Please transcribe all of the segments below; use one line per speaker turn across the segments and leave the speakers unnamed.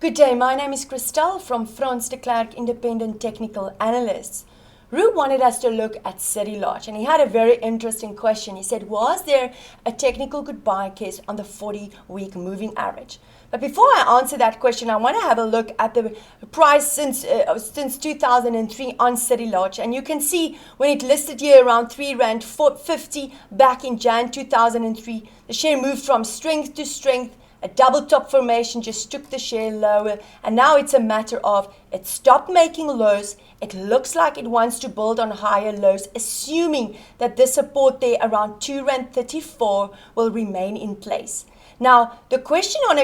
Good day, my name is Christelle from Frans de Klerk Independent Technical Analysts. Rue wanted us to look at City Lodge, and he had a very interesting question. He said, was there a technical goodbye kiss on the 40-week moving average? But before I answer that question, I want to have a look at the price since 2003 on City Lodge. And you can see when it listed here around R3.50 back in Jan 2003, the share moved from strength to strength. A double top formation just took the share lower, and now it's a matter of it stopped making lows. It looks like it wants to build on higher lows, assuming that the support there around R2.34 will remain in place. Now, the question on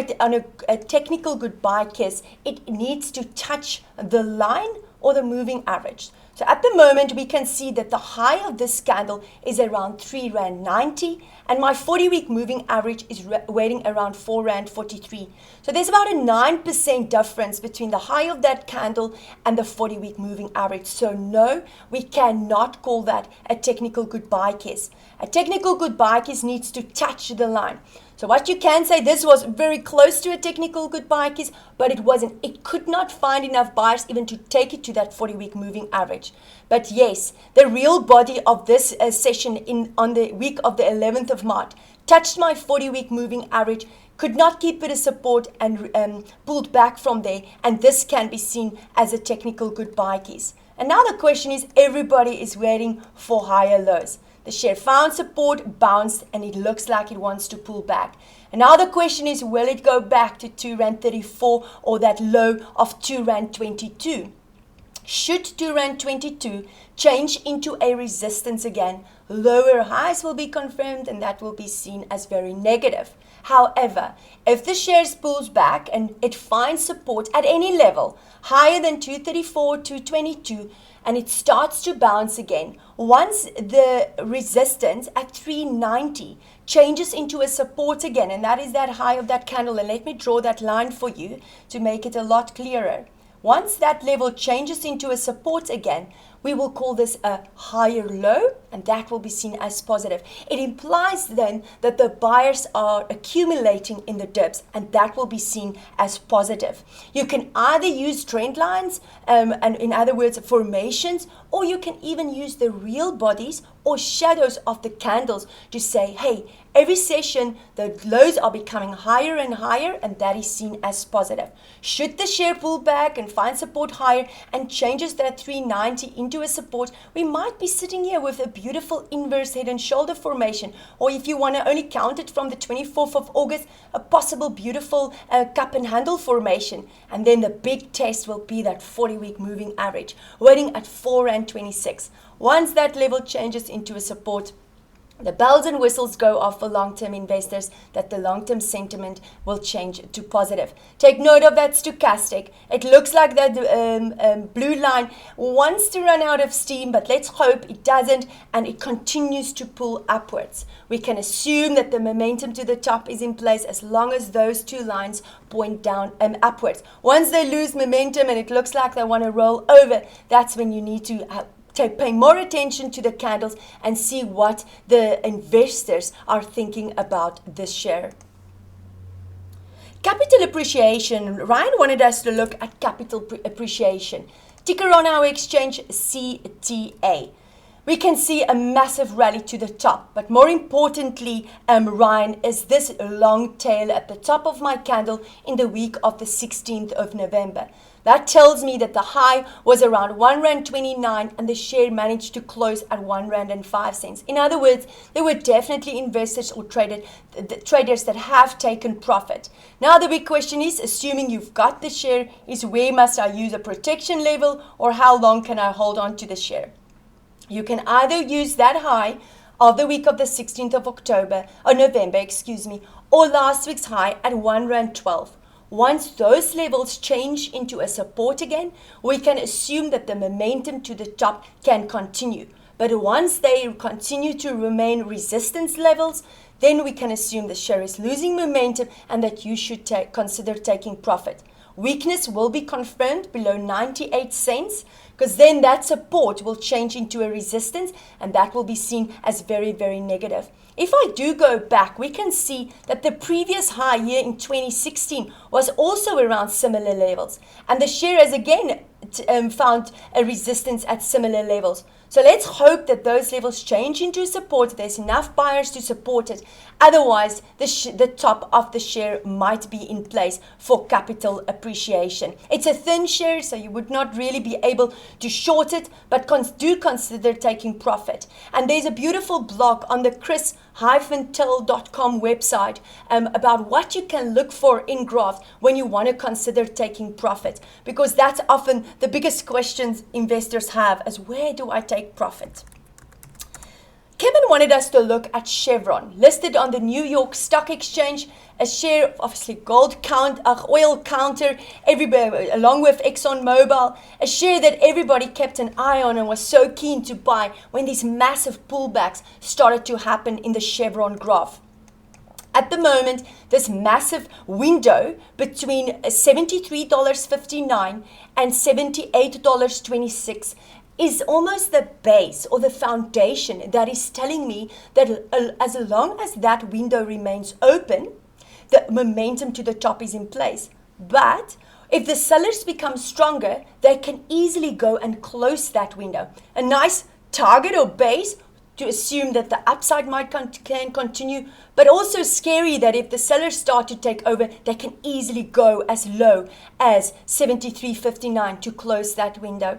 a technical goodbye kiss, it needs to touch the line or the moving average. So at the moment, we can see that the high of this candle is around R3.90, and my 40-week moving average is waiting around R4.43. So there's about a 9% difference between the high of that candle and the 40-week moving average. So no, we cannot call that a technical goodbye kiss. A technical goodbye kiss needs to touch the line. So what you can say, this was very close to a technical goodbye kiss, but it wasn't. It could not find enough buyers even to take it to that 40-week moving average. But yes, the real body of this session on the week of the 11th of March touched my 40-week moving average, could not keep it a support and pulled back from there. And this can be seen as a technical goodbye kiss. And now the question is, everybody is waiting for higher lows. The share found support, bounced, and it looks like it wants to pull back. And now the question is, will it go back to R2.34 or that low of R2.22? Should R2.22 change into a resistance again, lower highs will be confirmed, and that will be seen as very negative. However, if the shares pulls back and it finds support at any level higher than R2.34, R2.22, and it starts to bounce again, once the resistance at R3.90 changes into a support again, and that is that high of that candle, and let me draw that line for you to make it a lot clearer. Once that level changes into a support again, we will call this a higher low, and that will be seen as positive. It implies then that the buyers are accumulating in the dips, and that will be seen as positive. You can either use trend lines, and in other words, formations, or you can even use the real bodies or shadows of the candles to say, hey, every session, the lows are becoming higher and higher, and that is seen as positive. Should the share pull back and find support higher and changes that R3.90 into a support, we might be sitting here with a beautiful inverse head and shoulder formation, or if you want to only count it from the 24th of August, a possible beautiful cup and handle formation. And then the big test will be that 40-week moving average, waiting at R4.26. Once that level changes into a support, the bells and whistles go off for long-term investors that the long-term sentiment will change to positive. Take note of that stochastic. It looks like that blue line wants to run out of steam, but let's hope it doesn't, and it continues to pull upwards. We can assume that the momentum to the top is in place as long as those two lines point down and upwards. Once they lose momentum and it looks like they want to roll over, that's when you need to pay more attention to the candles and see what the investors are thinking about this share. Capital appreciation. Ryan wanted us to look at capital appreciation. Ticker on our exchange, CTA. We can see a massive rally to the top, but more importantly, Ryan, is this long tail at the top of my candle in the week of the 16th of November. That tells me that the high was around R1.29 and the share managed to close at R1.05. In other words, there were definitely investors or traders that have taken profit. Now the big question is, assuming you've got the share, is where must I use a protection level, or how long can I hold on to the share? You can either use that high of the week of the 16th of November, or last week's high at R1.12. Once those levels change into a support again, we can assume that the momentum to the top can continue. But once they continue to remain resistance levels, then we can assume the share is losing momentum and that you should consider taking profit. Weakness will be confirmed below 98 cents, because then that support will change into a resistance, and that will be seen as very, very negative. if I do go back, we can see that the previous high year in 2016 was also around similar levels. And the share has again found a resistance at similar levels. So let's hope that those levels change into support. There's enough buyers to support it. Otherwise, the top of the share might be in place for capital appreciation. It's a thin share, so you would not really be able to short it, but do consider taking profit. And there's a beautiful blog on the chris-till.com website about what you can look for in graphs when you want to consider taking profit, because that's often the biggest questions investors have, is where do I take profit? Kevin wanted us to look at Chevron, listed on the New York Stock Exchange, a share of obviously oil counter, everybody, along with ExxonMobil, a share that everybody kept an eye on and was so keen to buy when these massive pullbacks started to happen in the Chevron graph. At the moment, this massive window between $73.59 and $78.26 is almost the base or the foundation that is telling me that as long as that window remains open, the momentum to the top is in place. But if the sellers become stronger, they can easily go and close that window. A nice target or base to assume that the upside can continue, but also scary that if the sellers start to take over, they can easily go as low as $73.59 to close that window.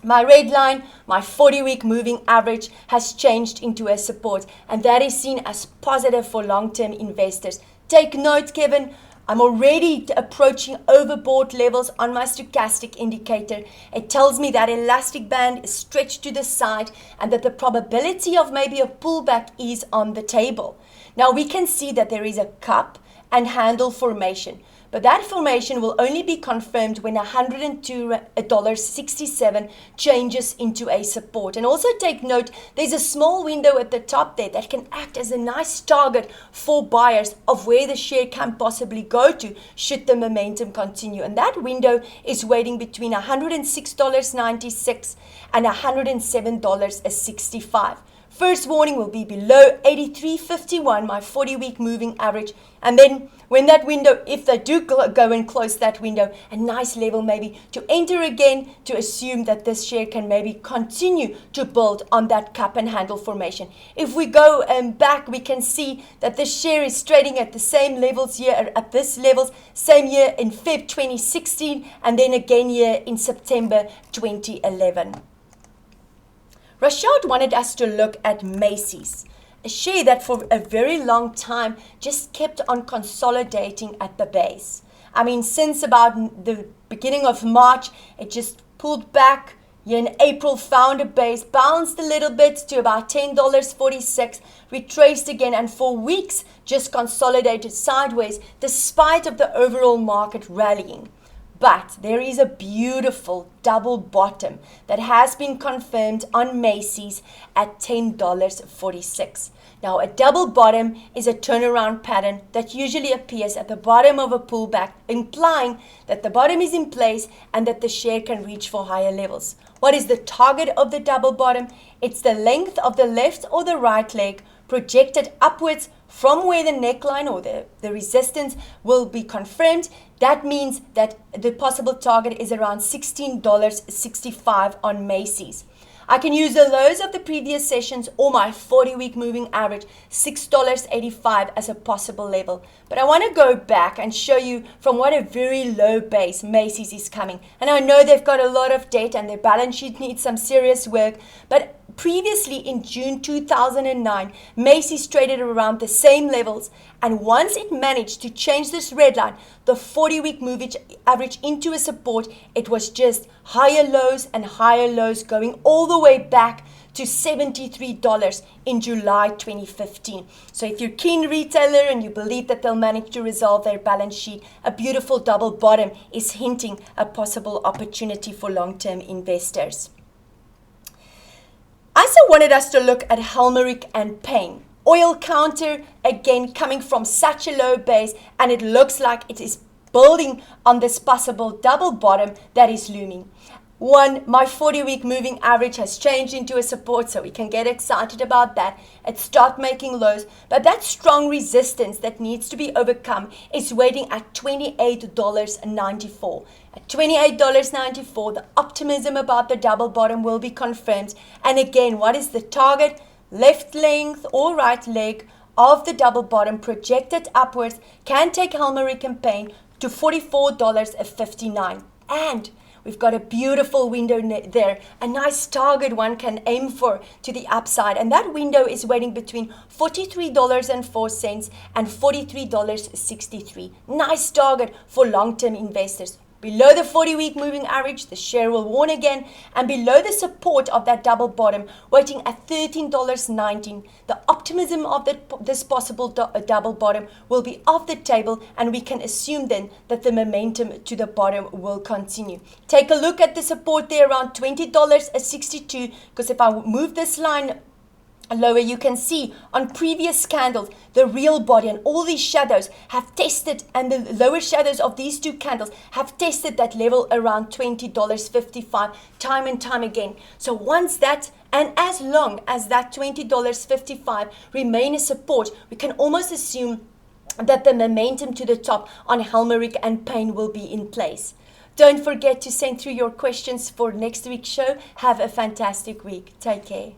My red line, my 40-week moving average, has changed into a support, and that is seen as positive for long-term investors. Take note, Kevin, I'm already approaching overbought levels on my stochastic indicator. It tells me that elastic band is stretched to the side and that the probability of maybe a pullback is on the table. Now we can see that there is a cup and handle formation. But that formation will only be confirmed when $102.67 changes into a support. And also take note, there's a small window at the top there that can act as a nice target for buyers of where the share can possibly go to should the momentum continue. And that window is waiting between $106.96 and $107.65. First warning will be below 83.51, my 40-week moving average. And then when that window, if they do go and close that window, a nice level maybe to enter again to assume that this share can maybe continue to build on that cup and handle formation. If we go back, we can see that the share is trading at the same levels here, at this levels, same year in Feb 2016, and then again here in September 2011. Rashad wanted us to look at Macys, a share that for a very long time just kept on consolidating at the base. I mean, since about the beginning of March, it just pulled back. Here in April, found a base, bounced a little bit to about $10.46, retraced again, and for weeks just consolidated sideways despite of the overall market rallying. But there is a beautiful double bottom that has been confirmed on Macys at $10.46. Now, a double bottom is a turnaround pattern that usually appears at the bottom of a pullback, implying that the bottom is in place and that the share can reach for higher levels. What is the target of the double bottom? It's the length of the left or the right leg projected upwards from where the neckline or the resistance will be confirmed. That means that the possible target is around $16.65 on Macys. I can use the lows of the previous sessions or my 40-week moving average, $6.85 as a possible level. But I want to go back and show you from what a very low base Macys is coming. And I know they've got a lot of debt and their balance sheet needs some serious work, but previously in June 2009, Macys traded around the same levels, and once it managed to change this red line, the 40-week moving average into a support, it was just higher lows and higher lows going all the way back to $73 in July 2015. So if you're a keen retailer and you believe that they'll manage to resolve their balance sheet, a beautiful double bottom is hinting a possible opportunity for long-term investors. I also wanted us to look at Helmerich and Payne. Oil counter, again, coming from such a low base, and it looks like it is building on this possible double bottom that is looming. One, my 40-week moving average has changed into a support, so we can get excited about that. It stopped making lows, but that strong resistance that needs to be overcome is waiting at $28.94. At $28.94, the optimism about the double bottom will be confirmed. And again, what is the target? Left length or right leg of the double bottom projected upwards can take Helmerich and Payne to $44.59. And we've got a beautiful window there, a nice target one can aim for to the upside. And that window is waiting between $43.04 and $43.63. Nice target for long-term investors. Below the 40-week moving average, the share will warn again, and below the support of that double bottom, waiting at $13.19. The optimism of this possible double bottom will be off the table, and we can assume then that the momentum to the bottom will continue. Take a look at the support there around $20.62, because if I move this line lower, you can see on previous candles the real body and all these shadows have tested, and the lower shadows of these two candles have tested that level around $20.55 time and time again. So once that, and as long as that $20.55 remain a support, we can almost assume that the momentum to the top on Helmerich and Payne will be in place. Don't forget to send through your questions for next week's show. Have a fantastic week. Take care.